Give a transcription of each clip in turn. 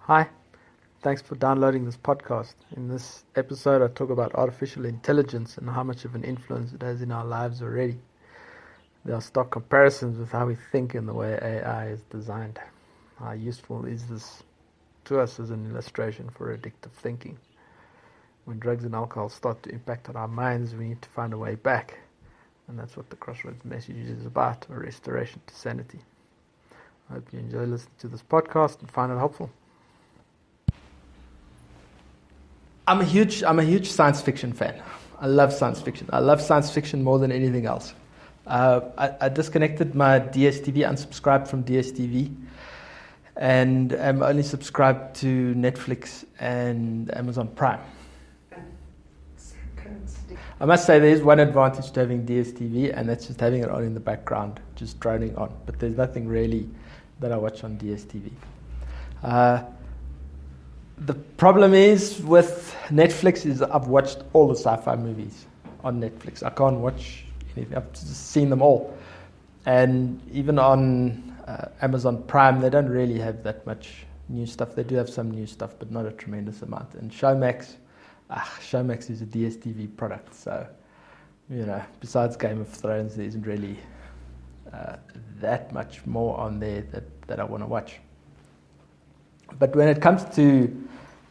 Hi, thanks for downloading this podcast. In this episode, I talk about artificial intelligence and how much of an influence it has in our lives already. There are stark comparisons with how we think and the way AI is designed. How useful is this to us as an illustration for addictive thinking? When drugs and alcohol start to impact on our minds, we need to find a way back. And that's what the Crossroads message is about, a restoration to sanity. I hope you enjoy listening to this podcast and find it helpful. I'm a huge science fiction fan. I love science fiction. I love science fiction more than anything else. I disconnected my DSTV, unsubscribed from DSTV, and I'm only subscribed to Netflix and Amazon Prime. I must say there is one advantage to having DSTV, and that's just having it on in the background, just droning on. But there's nothing really that I watch on DSTV. The problem is with Netflix is I've watched all the sci-fi movies on Netflix. I can't watch anything. I've just seen them all. And even on Amazon Prime, they don't really have that much new stuff. They do have some new stuff, but not a tremendous amount. And Showmax is a DSTV product. So, besides Game of Thrones, there isn't really that much more on there that I want to watch. But when it comes to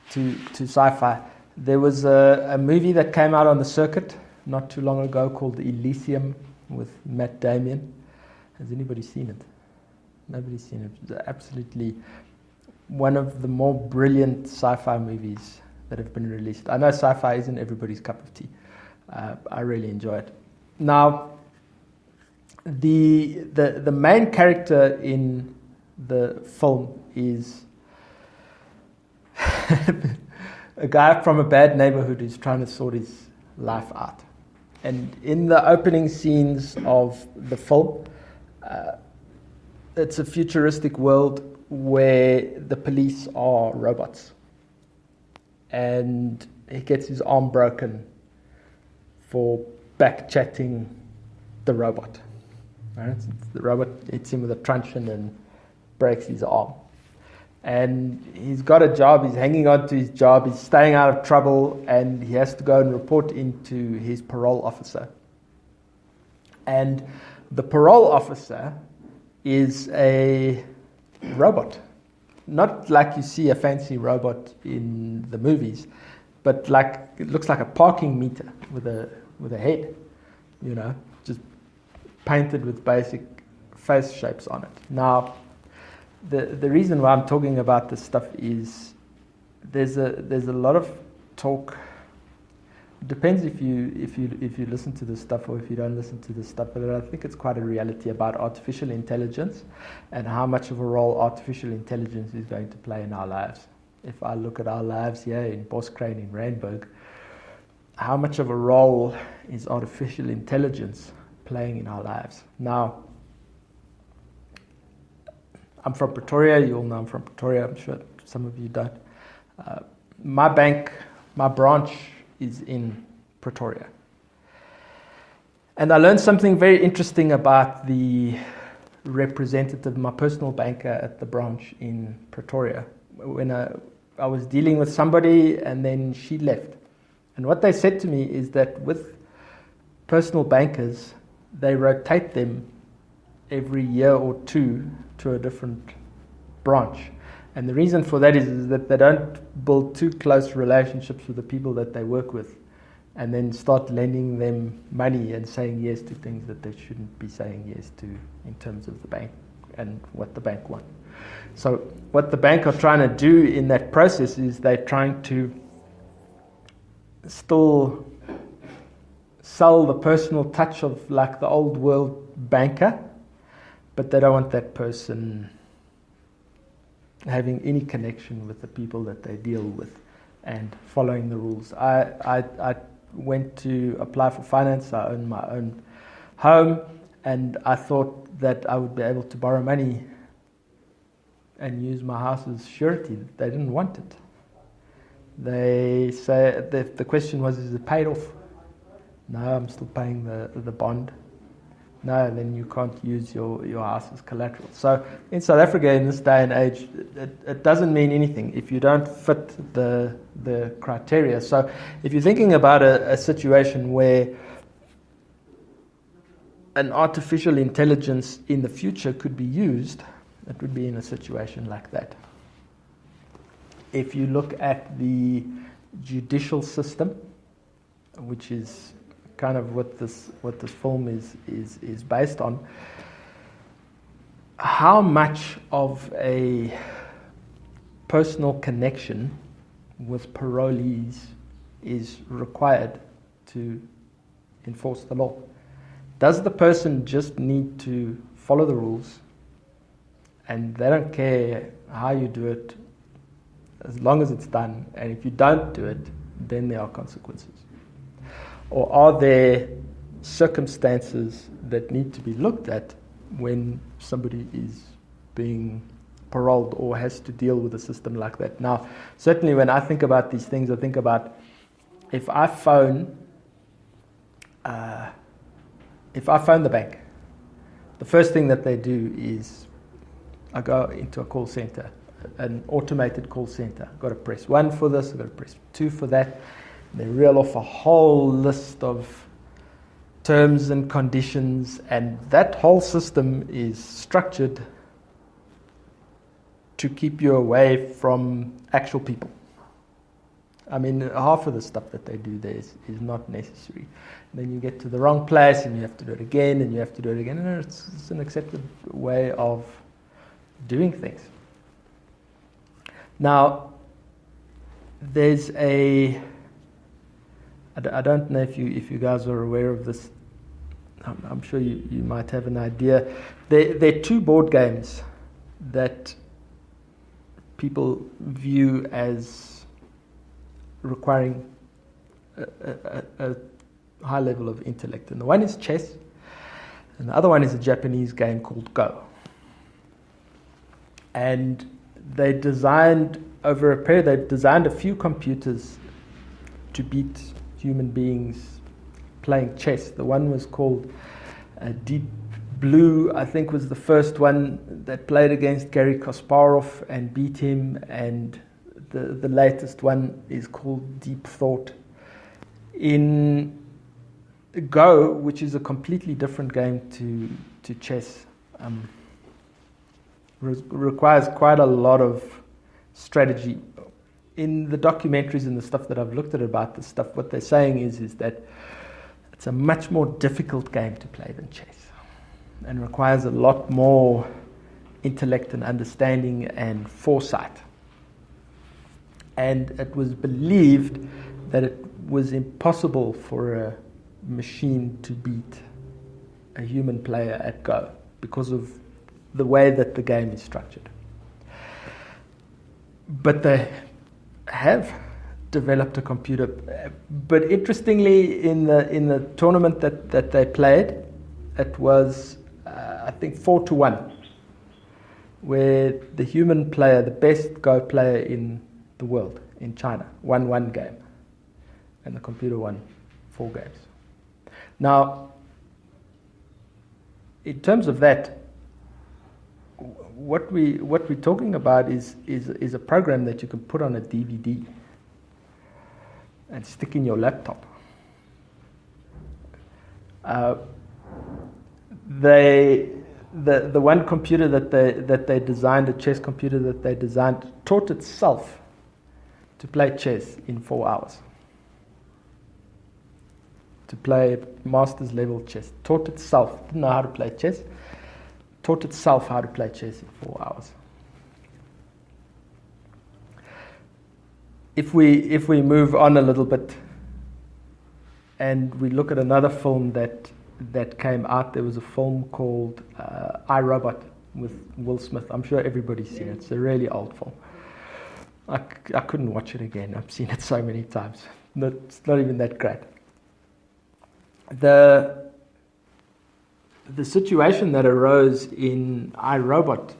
sci-fi, there was a movie that came out on the circuit not too long ago called Elysium with Matt Damon. Has anybody seen it? Nobody's seen it. It's absolutely one of the more brilliant sci-fi movies that have been released. I know sci-fi isn't everybody's cup of tea. I really enjoy it. Now, the main character in the film is a guy from a bad neighborhood who's trying to sort his life out. And in the opening scenes of the film, it's a futuristic world where the police are robots. And he gets his arm broken for back-chatting the robot. Right? The robot hits him with a truncheon and breaks his arm. And he's got a job, he's hanging on to his job, he's staying out of trouble, and he has to go and report into his parole officer. And the parole officer is a robot. Not like you see a fancy robot in the movies, but like it looks like a parking meter with a head, just painted with basic face shapes on it. Now, the reason why I'm talking about this stuff is there's a lot of talk. It depends if you listen to this stuff or if you don't listen to this stuff, but I think it's quite a reality about artificial intelligence and how much of a role artificial intelligence is going to play in our lives. If I look at our lives here in Boskrane, in Randburg, how much of a role is artificial intelligence playing in our lives? Now, I'm from Pretoria. You all know I'm from Pretoria. I'm sure some of you don't. My branch is in Pretoria. And I learned something very interesting about the representative, my personal banker at the branch in Pretoria. When I was dealing with somebody and then she left. And what they said to me is that with personal bankers, they rotate them every year or two to a different branch. And the reason for that is that they don't build too close relationships with the people that they work with and then start lending them money and saying yes to things that they shouldn't be saying yes to in terms of the bank and what the bank wants. So what the bank are trying to do in that process is they're trying to still sell the personal touch of like the old world banker, but they don't want that person having any connection with the people that they deal with and following the rules. I went to apply for finance. I own my own home, and I thought that I would be able to borrow money and use my house as surety. They didn't want it. They say the question was, is it paid off? No, I'm still paying the bond. No, then you can't use your house as collateral. So in South Africa in this day and age, it doesn't mean anything if you don't fit the criteria. So if you're thinking about a situation where an artificial intelligence in the future could be used, it would be in a situation like that. If you look at the judicial system, which is kind of what this film is based on, how much of a personal connection with parolees is required to enforce the law? Does the person just need to follow the rules and they don't care how you do it as long as it's done, and if you don't do it, then there are consequences? Or are there circumstances that need to be looked at when somebody is being paroled or has to deal with a system like that? Now, certainly when I think about these things, I think about if I phone the bank, the first thing that they do is I go into a call center, an automated call center. I've got to press 1 for this, I've got to press 2 for that. They reel off a whole list of terms and conditions, and that whole system is structured to keep you away from actual people. I mean, half of the stuff that they do there is not necessary. And then you get to the wrong place and you have to do it again and you have to do it again. And it's an accepted way of doing things. Now, there's I don't know if you guys are aware of this. I'm sure you might have an idea. There are 2 board games that people view as requiring a high level of intellect. And the one is chess, and the other one is a Japanese game called Go. And they designed, over a period, they designed a few computers to beat human beings playing chess. The one was called Deep Blue, I think, was the first one that played against Garry Kasparov and beat him, and the latest one is called Deep Thought. In Go, which is a completely different game to chess, requires quite a lot of strategy. In the documentaries and the stuff that I've looked at about this stuff, what they're saying is that it's a much more difficult game to play than chess, and requires a lot more intellect and understanding and foresight. And it was believed that it was impossible for a machine to beat a human player at Go because of the way that the game is structured. But they have developed a computer. But interestingly, in the tournament that they played, it was I think 4-1, where the human player, the best Go player in the world, in China, won 1 game, and the computer won 4 games. Now, in terms of that, what we're talking about is a program that you can put on a DVD and stick in your laptop. The one computer that they designed, a chess computer that they designed, taught itself to play chess in 4 hours. To play master's level chess. Taught itself, didn't know how to play chess, taught itself how to play chess in 4 hours. If we move on a little bit and we look at another film that came out, there was a film called I, Robot with Will Smith. I'm sure everybody's seen it. It's a really old film. I couldn't watch it again. I've seen it so many times. It's not even that great. The situation that arose in I, Robot,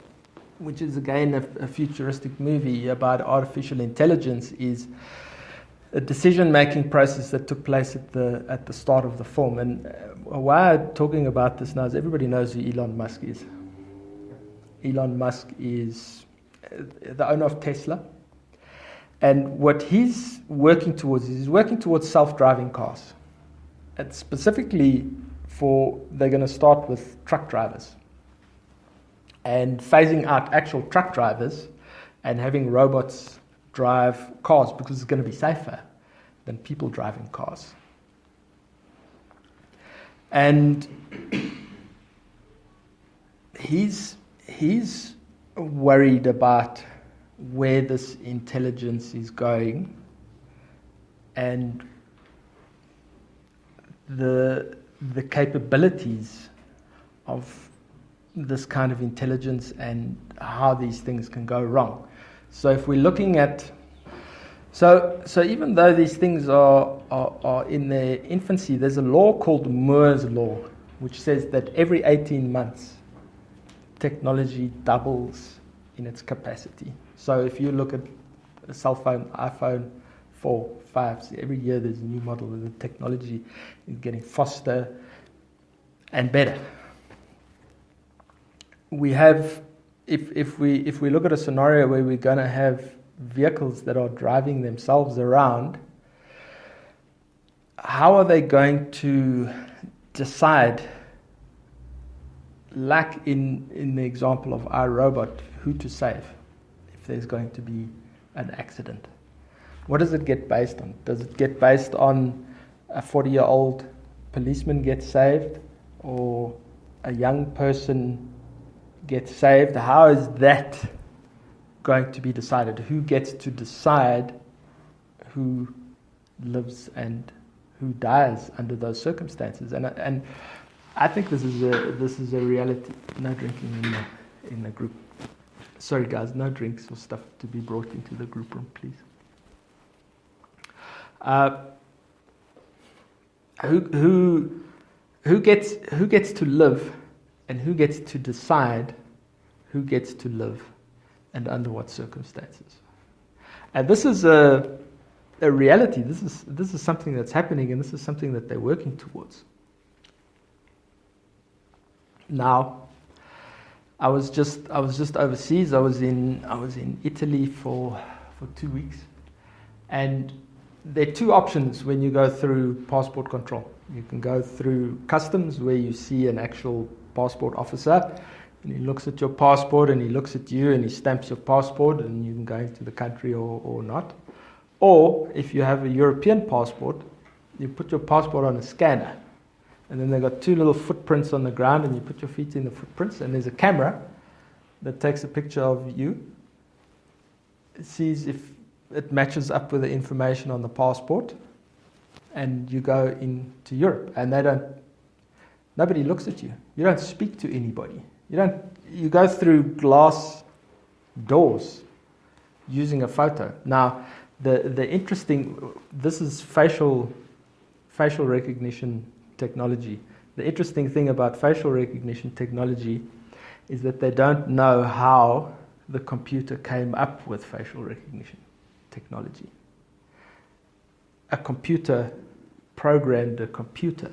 which is again a futuristic movie about artificial intelligence, is a decision-making process that took place at the start of the film. And why I'm talking about this now is everybody knows who Elon Musk is. Elon Musk is the owner of Tesla. And what he's working towards is he's working towards self-driving cars. And specifically they're going to start with truck drivers. And phasing out actual truck drivers and having robots drive cars because it's going to be safer than people driving cars. And he's worried about where this intelligence is going and the capabilities of this kind of intelligence and how these things can go wrong. So if we're looking at so even though these things are in their infancy, there's a law called Moore's Law, which says that every 18 months technology doubles in its capacity. So if you look at a cell phone, iPhone 4, 5, so every year there's a new model and the technology is getting faster and better. We have, if we look at a scenario where we're going to have vehicles that are driving themselves around, how are they going to decide, like in the example of iRobot, who to save if there's going to be an accident? What does it get based on? Does it get based on a 40-year-old policeman gets saved or a young person gets saved? How is that going to be decided? Who gets to decide who lives and who dies under those circumstances? And I think this is a reality. No drinking in the group. Sorry guys, no drinks or stuff to be brought into the group room, please. Who gets to live and who gets to decide who gets to live and under what circumstances? And this is a reality. This is something that's happening, and this is something that they're working towards. Now, I was just overseas. I was in Italy for 2 weeks, and there are two options when you go through passport control. You can go through customs, where you see an actual passport officer, and he looks at your passport and he looks at you and he stamps your passport, and you can go into the country or not. Or if you have a European passport, you put your passport on a scanner, and then they've got two little footprints on the ground, and you put your feet in the footprints, and there's a camera that takes a picture of you. It sees if it matches up with the information on the passport, and you go into Europe, and nobody looks at you. You don't speak to anybody. You go through glass doors using a photo. Now, the interesting, this is facial recognition technology. The interesting thing about facial recognition technology is that they don't know how the computer came up with facial recognition technology. A computer programmed a computer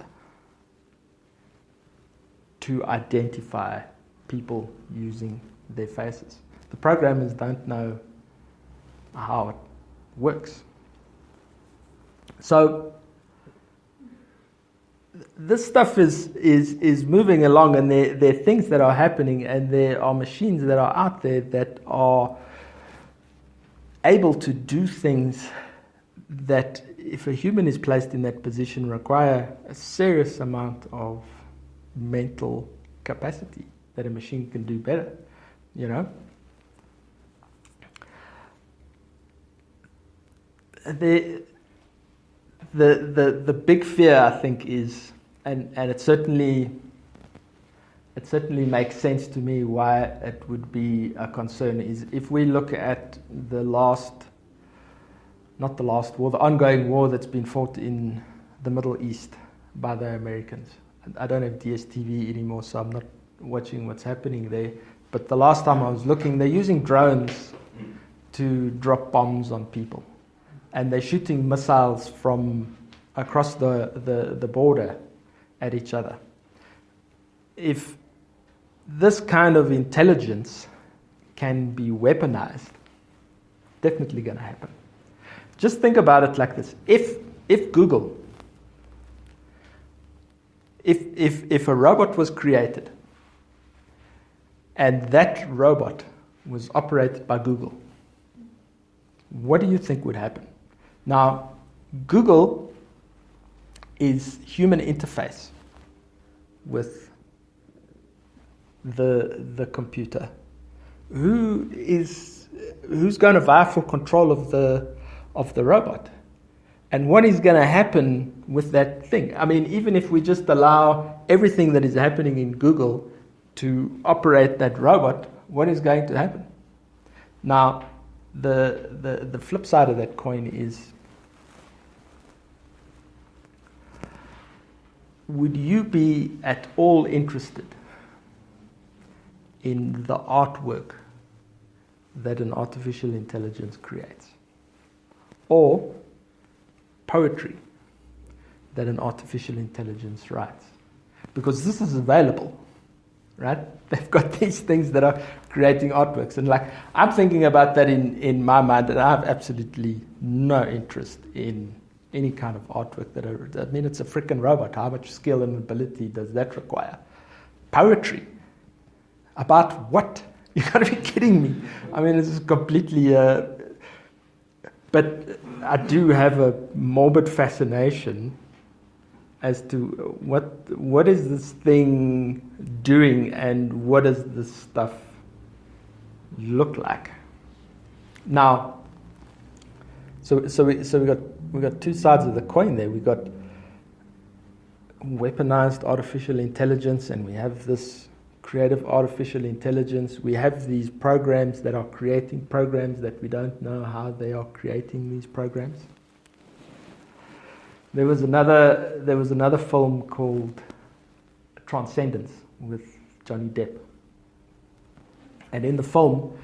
to identify people using their faces. The programmers don't know how it works. So this stuff is moving along, and there are things that are happening, and there are machines that are out there that are able to do things that, if a human is placed in that position, require a serious amount of mental capacity that a machine can do better, you know. The big fear, I think, is, and it certainly makes sense to me why it would be a concern, is if we look at the ongoing war that's been fought in the Middle East by the Americans. I don't have DSTV anymore, so I'm not watching what's happening there. But the last time I was looking, they're using drones to drop bombs on people. and they're shooting missiles from across the border at each other. If this kind of intelligence can be weaponized, definitely going to happen. Just think about it like this. If Google, if a robot was created and that robot was operated by Google, what do you think would happen? Now, Google is human interface with the computer. Who's going to vie for control of the robot? And what is going to happen with that thing? I mean, even if we just allow everything that is happening in Google to operate that robot, what is going to happen? Now, the flip side of that coin is, would you be at all interested in the artwork that an artificial intelligence creates, or poetry that an artificial intelligence writes? Because this is available, right? They've got these things that are creating artworks, and like, I'm thinking about that in my mind, and I have absolutely no interest in any kind of artwork I mean, it's a freaking robot. How much skill and ability does that require? Poetry. About what? You gotta be kidding me. I mean, this is completely... but I do have a morbid fascination as to what is this thing doing, and what does this stuff look like? Now, so we got two sides of the coin there. We got weaponized artificial intelligence, and we have this creative artificial intelligence. We have these programs that are creating programs that we don't know how they are creating these programs. There was another film called Transcendence with Johnny Depp. And in the film,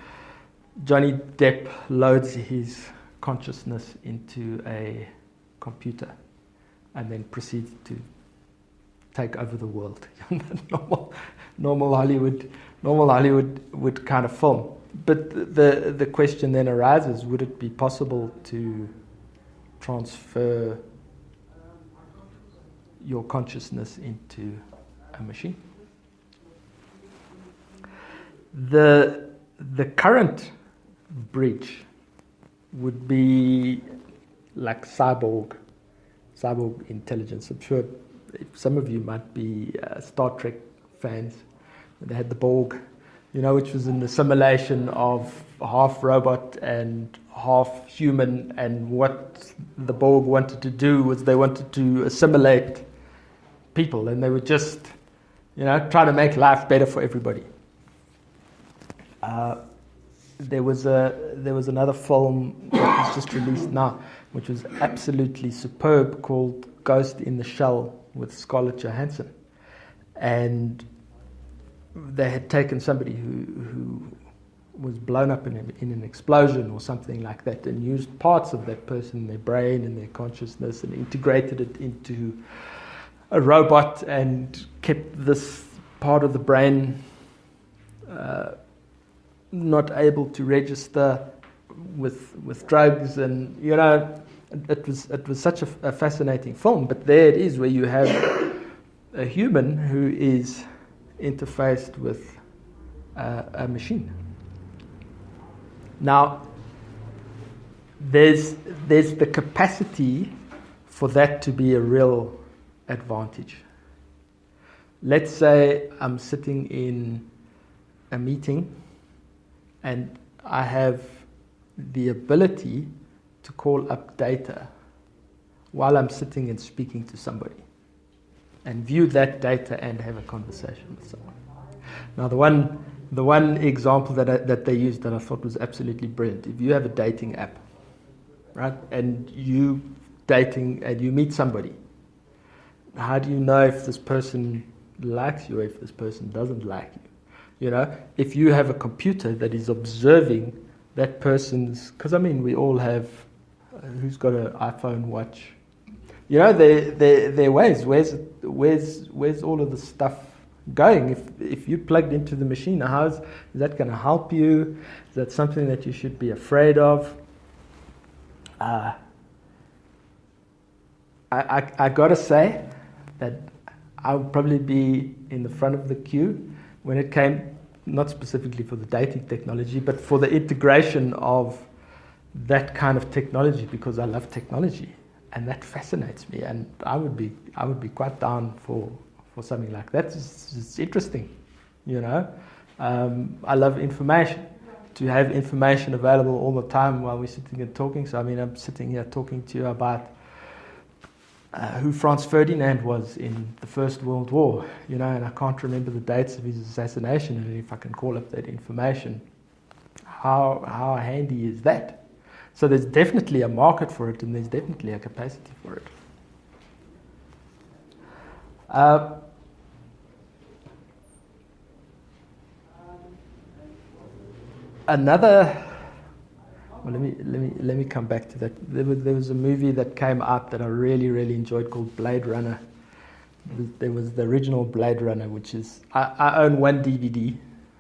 Johnny Depp loads his consciousness into a computer and then proceeds to take over the world. normal Hollywood would kind of film. But the question then arises, would it be possible to transfer your consciousness into a machine? The current breach would be like cyborg intelligence. I'm sure some of you might be Star Trek fans. They had the Borg, which was an assimilation of half robot and half human, and what the Borg wanted to do was they wanted to assimilate people, and they would just, try to make life better for everybody. There was another film that was just released now, which was absolutely superb, called Ghost in the Shell with Scarlett Johansson, and they had taken somebody who was blown up in an explosion or something like that, and used parts of that person, their brain and their consciousness, and integrated it into a robot, and kept this part of the brain not able to register with drugs, and it was such a fascinating film. But there it is, where you have a human who is interfaced with a machine. Now, there's the capacity for that to be a real advantage. Let's say I'm sitting in a meeting and I have the ability to call up data while I'm sitting and speaking to somebody, and view that data and have a conversation with someone. Now, the one example that they used that I thought was absolutely brilliant: if you have a dating app, right, and you dating and you meet somebody, how do you know if this person likes you or if this person doesn't like you? If you have a computer that is observing that person's, because we all have who's got an iPhone watch? You know, there are ways. Where's all of the stuff going? If you plugged into the machine, is that going to help you? Is that something that you should be afraid of? I got to say that I would probably be in the front of the queue when it came, not specifically for the dating technology, but for the integration of that kind of technology, because I love technology and that fascinates me, and I would be quite down for something like that. It's interesting, you know. I love information. To have information available all the time while we're sitting and talking. So I mean, I'm sitting here talking to you about who Franz Ferdinand was in the First World War, you know, and I can't remember the dates of his assassination, and if I can call up that information, how handy is that? So there's definitely a market for it, and there's definitely a capacity for it. Let me come back to that. There was a movie that came out that I really enjoyed called Blade Runner. There was the original Blade Runner, which is I own one DVD,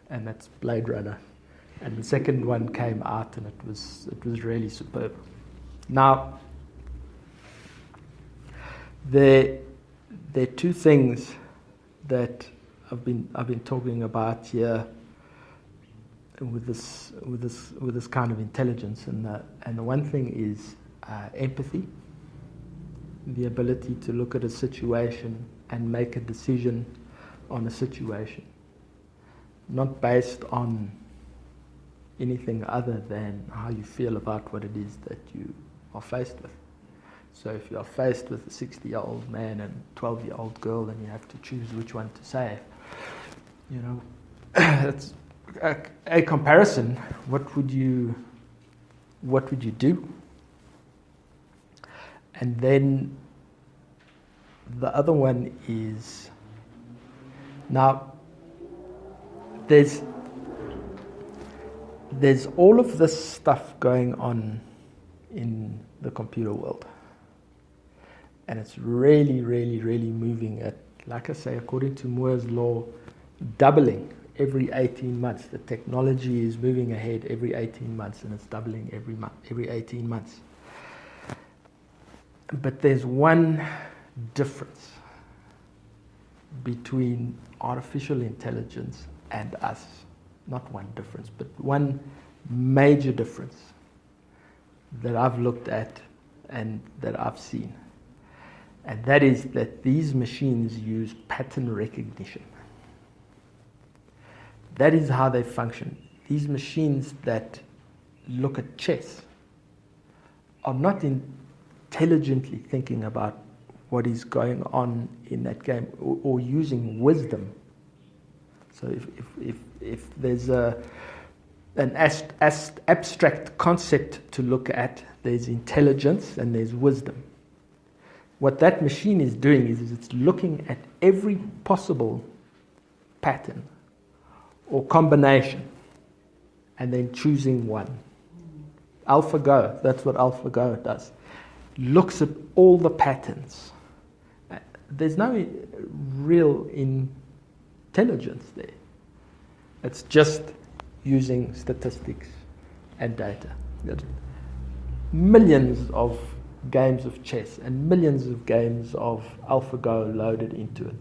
and that's Blade Runner. And the second one came out, and it was really superb. Now, there are two things that I've been talking about here with this kind of intelligence, and the one thing is empathy, the ability to look at a situation and make a decision on a situation, not based on anything other than how you feel about what it is that you are faced with. So if you are faced with a 60-year-old man and a 12-year-old girl, then you have to choose which one to save. You know, it's a comparison. What would you do? And then the other one is, now there's all of this stuff going on in the computer world, and it's really moving at, like I say, according to Moore's law, doubling every 18 months. The technology is moving ahead every 18 months, and it's doubling every 18 months. But there's one difference between artificial intelligence and us. Not one difference, but one major difference that I've looked at and that I've seen. And that is that these machines use pattern recognition. That is how they function. These machines that look at chess are not intelligently thinking about what is going on in that game, or using wisdom. So if there's an abstract concept to look at, there's intelligence and there's wisdom. What that machine is doing is it's looking at every possible pattern or combination and then choosing one. AlphaGo, that's what AlphaGo does. Looks at all the patterns. There's no real intelligence there. It's just using statistics and data. There's millions of games of chess and millions of games of AlphaGo loaded into it.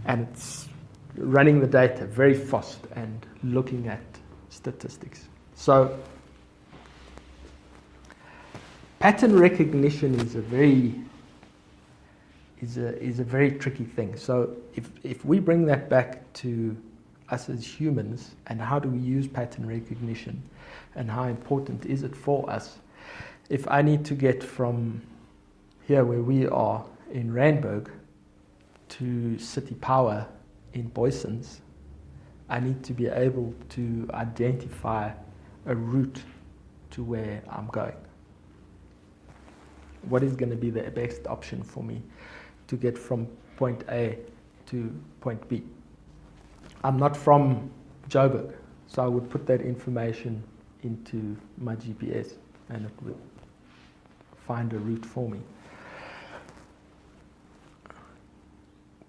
And it's running the data very fast and looking at statistics. So pattern recognition is a very tricky thing. So if we bring that back to us as humans, and how do we use pattern recognition, and how important is it for us? If I need to get from here where we are in Randburg to City Power in Boysons, I need to be able to identify a route to where I'm going. What is going to be the best option for me to get from point A to point B? I'm not from Joburg, so I would put that information into my GPS. and it would find a route for me.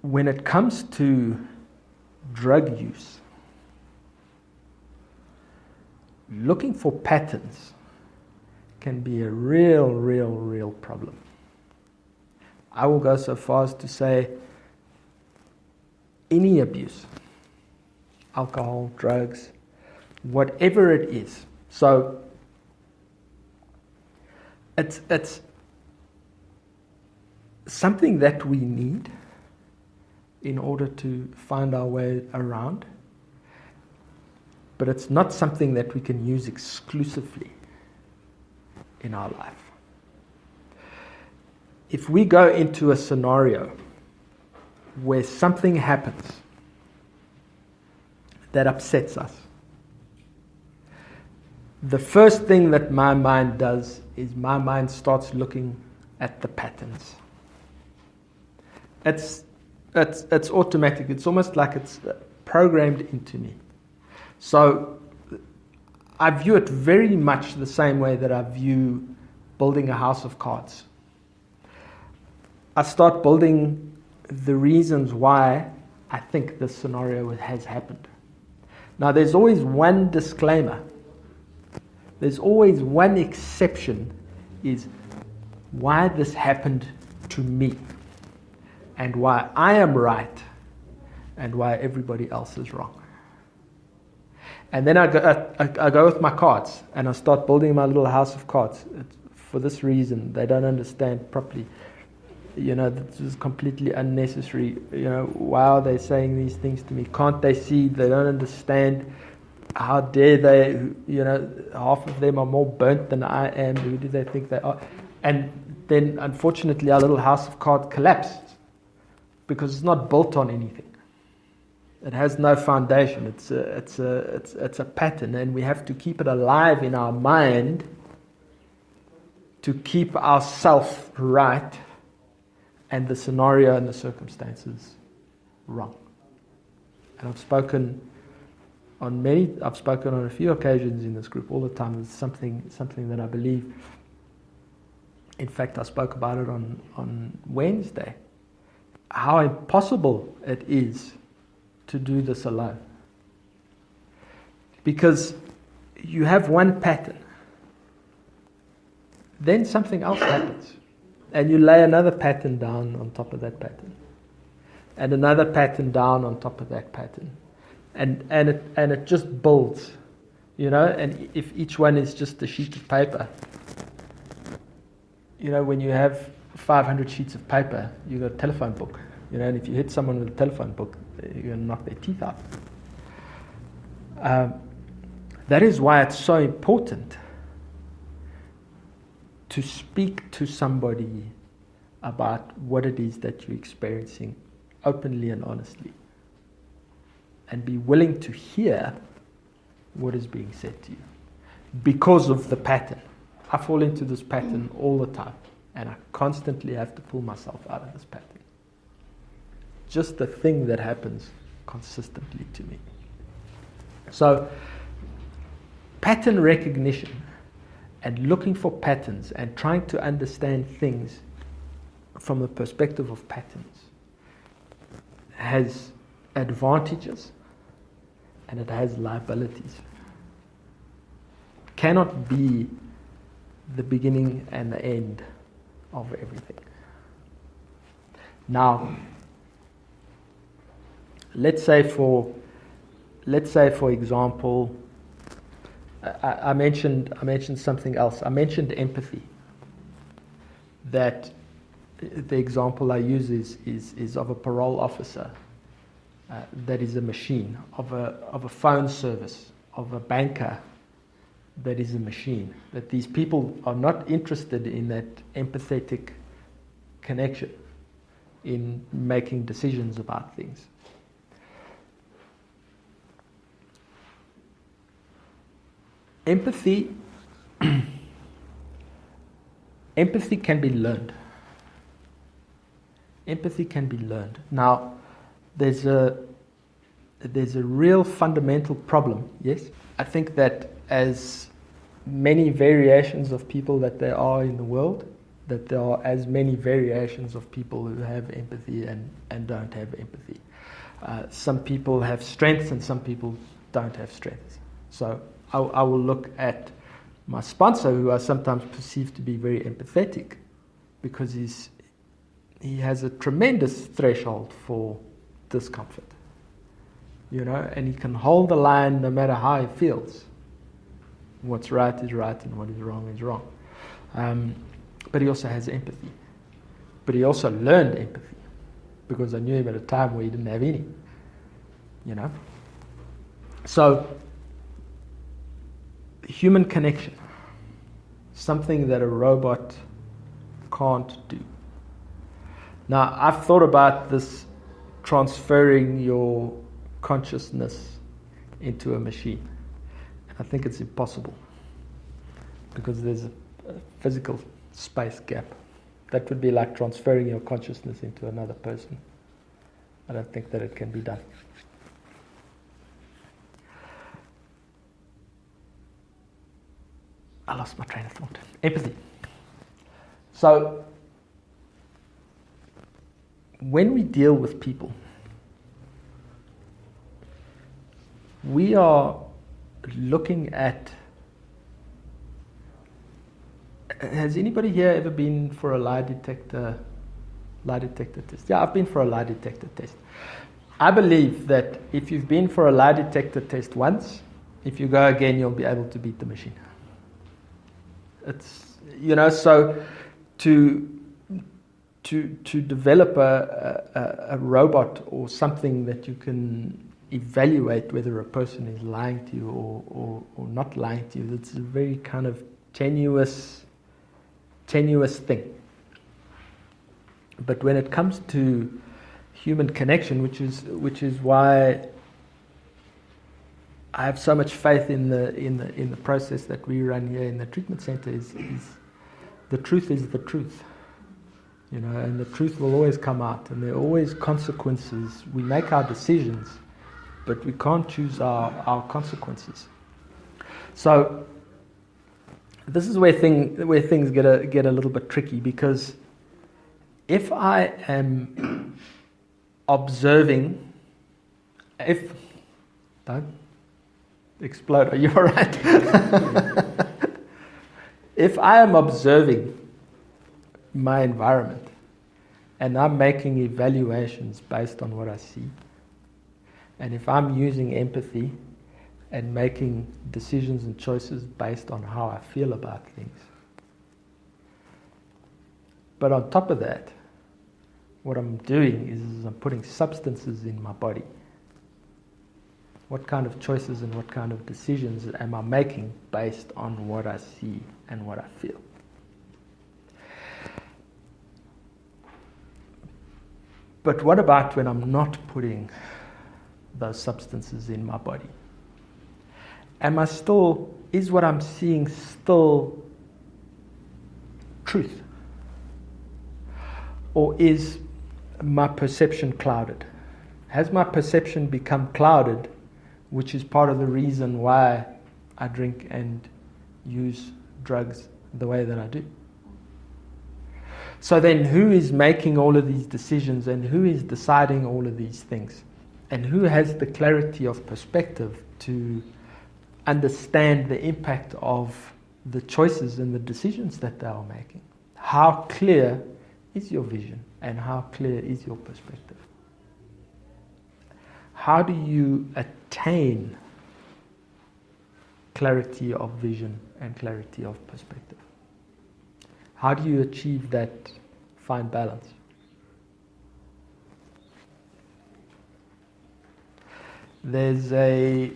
When it comes to drug use, looking for patterns can be a real problem. I will go so far as to say any abuse, alcohol, drugs, whatever it is. So it's something that we need in order to find our way around, but it's not something that we can use exclusively in our life. If we go into a scenario where something happens that upsets us, the first thing that my mind does is my mind starts looking at the patterns. It's automatic. It's almost like it's programmed into me. So I view it very much the same way that I view building a house of cards. I start building the reasons why I think this scenario has happened. Now, there's always one disclaimer. There's always one exception, is why this happened to me and why I am right and why everybody else is wrong. And then I go with my cards and I start building my little house of cards. For this reason, they don't understand properly. This is completely unnecessary. Why are they saying these things to me? Can't they see? They don't understand. How dare they? Half of them are more burnt than I am. Who do they think they are? And then, unfortunately, our little house of cards collapsed because it's not built on anything. It has no foundation. It's a pattern, and we have to keep it alive in our mind to keep ourselves right and the scenario and the circumstances wrong. And I've spoken on a few occasions in this group all the time. It's something that I believe. In fact, I spoke about it on Wednesday. How impossible it is to do this alone. Because you have one pattern, then something else happens, and you lay another pattern down on top of that pattern, and another pattern down on top of that pattern, and it just builds, and if each one is just a sheet of paper, when you have 500 sheets of paper, you've got a telephone book, and if you hit someone with a telephone book, you're going to knock their teeth out. That is why it's so important to speak to somebody about what it is that you're experiencing openly and honestly, and be willing to hear what is being said to you because of the pattern. I fall into this pattern all the time, and I constantly have to pull myself out of this pattern. Just the thing that happens consistently to me. So, pattern recognition and looking for patterns and trying to understand things from the perspective of patterns has advantages and it has liabilities. Cannot be the beginning and the end of everything. Now, let's say for example, I mentioned something else. I mentioned empathy. That the example I use is of a parole officer that is a machine, of a phone service, of a banker that is a machine. That these people are not interested in that empathetic connection in making decisions about things. Empathy can be learned. Empathy can be learned. Now, there's a real fundamental problem, yes? I think that as many variations of people that there are in the world, that there are as many variations of people who have empathy and don't have empathy. Some people have strengths and some people don't have strengths. So I will look at my sponsor, who I sometimes perceive to be very empathetic, because he has a tremendous threshold for discomfort, and he can hold the line no matter how he feels. What's right is right and what is wrong is wrong. But he also has empathy. But he also learned empathy, because I knew him at a time where he didn't have any, So, human connection, something that a robot can't do. Now, I've thought about this, transferring your consciousness into a machine. I think it's impossible, because there's a physical space gap. That would be like transferring your consciousness into another person. I don't think that it can be done. I lost my train of thought. Empathy. So, when we deal with people, we are looking at... Has anybody here ever been for a lie detector test? Yeah, I've been for a lie detector test. I believe that if you've been for a lie detector test once, if you go again, you'll be able to beat the machine. It's, so to develop a robot or something that you can evaluate whether a person is lying to you or not lying to you, it's a very kind of tenuous thing. But when it comes to human connection, which is why I have so much faith in the process that we run here in the treatment center, is the truth is the truth, and the truth will always come out, and there are always consequences. We make our decisions, but we can't choose our consequences. So this is where things get a little bit tricky, because if I am observing, don't explode, are you all right? If I am observing my environment and I'm making evaluations based on what I see, and if I'm using empathy and making decisions and choices based on how I feel about things, but on top of that, what I'm doing is I'm putting substances in my body. What kind of choices and what kind of decisions am I making based on what I see and what I feel? But what about when I'm not putting those substances in my body? Is what I'm seeing still truth? Or is my perception clouded? Has my perception become clouded, which is part of the reason why I drink and use drugs the way that I do? So then who is making all of these decisions, and who is deciding all of these things? And who has the clarity of perspective to understand the impact of the choices and the decisions that they are making? How clear is your vision, and how clear is your perspective? How do you attain clarity of vision and clarity of perspective? How do you achieve that fine balance? There's a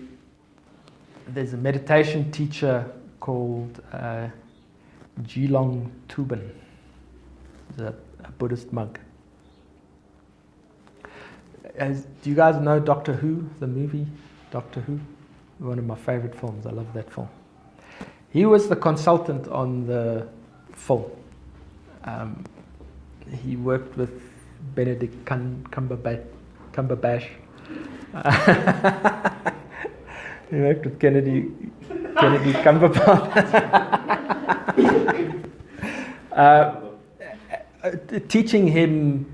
meditation teacher called Jilong Tuban. He's a Buddhist monk. Do you guys know Doctor Who, the movie Doctor Who? One of my favorite films. I love that film. He was the consultant on the film. He worked with Benedict Cumberbatch. He worked with Kennedy. Kennedy Cumberbatch. Teaching him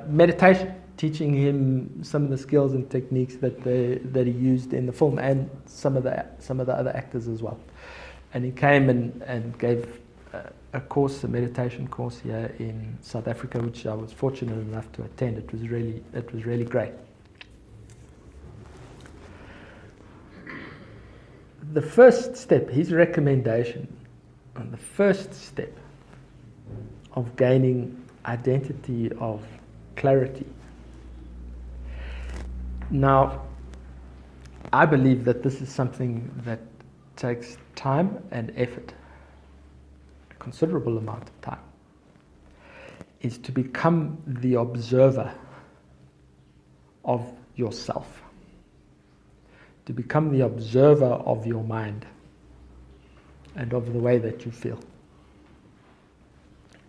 meditation, teaching him some of the skills and techniques that he used in the film, and some of the other actors as well. And he came and gave a course, a meditation course here in South Africa, which I was fortunate enough to attend. It was really great. The first step, his recommendation, and the first step of gaining identity of clarity. Now, I believe that this is something that takes time and effort, a considerable amount of time, is to become the observer of yourself, to become the observer of your mind and of the way that you feel,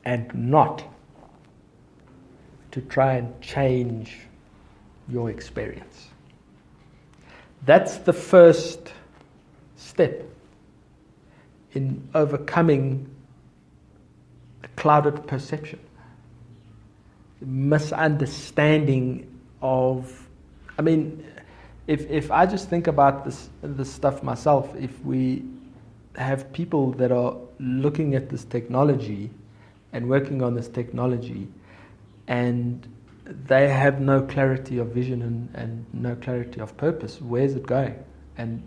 and not to try and change your experience. That's the first step in overcoming a clouded perception, misunderstanding of, I mean, if I just think about this stuff myself, if we have people that are looking at this technology and working on this technology, and they have no clarity of vision and no clarity of purpose, where's it going? And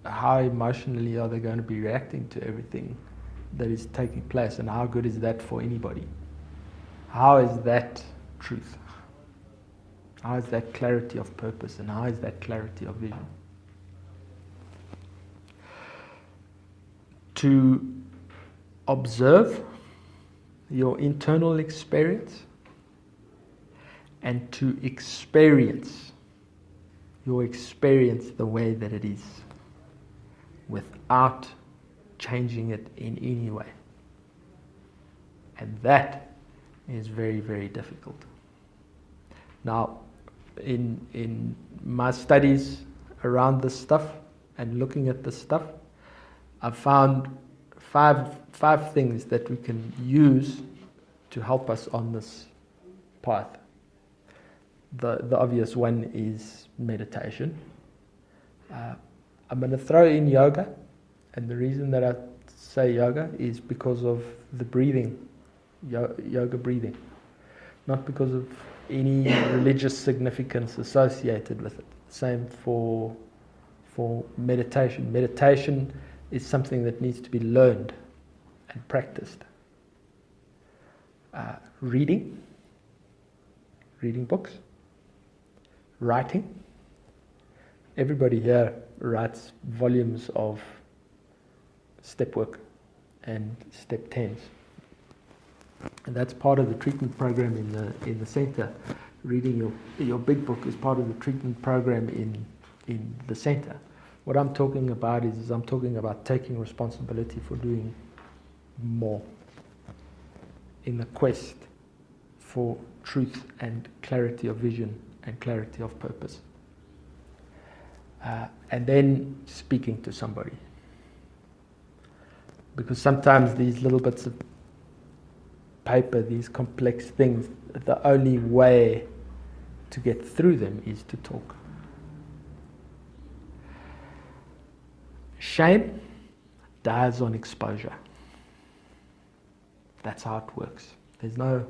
how emotionally are they going to be reacting to everything that is taking place? And how good is that for anybody? How is that truth? How is that clarity of purpose? And how is that clarity of vision? To observe your internal experience and to experience your experience the way that it is, without changing it in any way. And that is very, very difficult. Now, in my studies around this stuff and looking at this stuff, I've found five things that we can use to help us on this path. The obvious one is meditation. I'm going to throw in yoga, and the reason that I say yoga is because of the breathing, yoga breathing, not because of any religious significance associated with it. Same for meditation. Meditation is something that needs to be learned and practiced. Reading books, writing. Everybody here writes volumes of step work and step 10s. And that's part of the treatment program in the center. Reading your big book is part of the treatment program in the center. What I'm talking about is I'm talking about taking responsibility for doing more in the quest for truth and clarity of vision and clarity of purpose. And then speaking to somebody. Because sometimes these little bits of paper, these complex things, the only way to get through them is to talk. Shame dies on exposure. That's how it works. There's no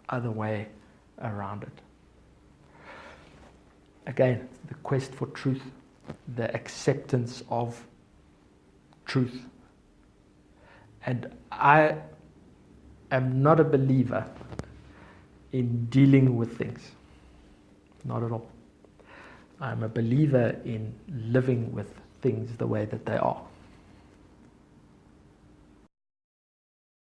other way around it. Again, the quest for truth, the acceptance of truth. And I am not a believer in dealing with things. Not at all. I'm a believer in living with things the way that they are.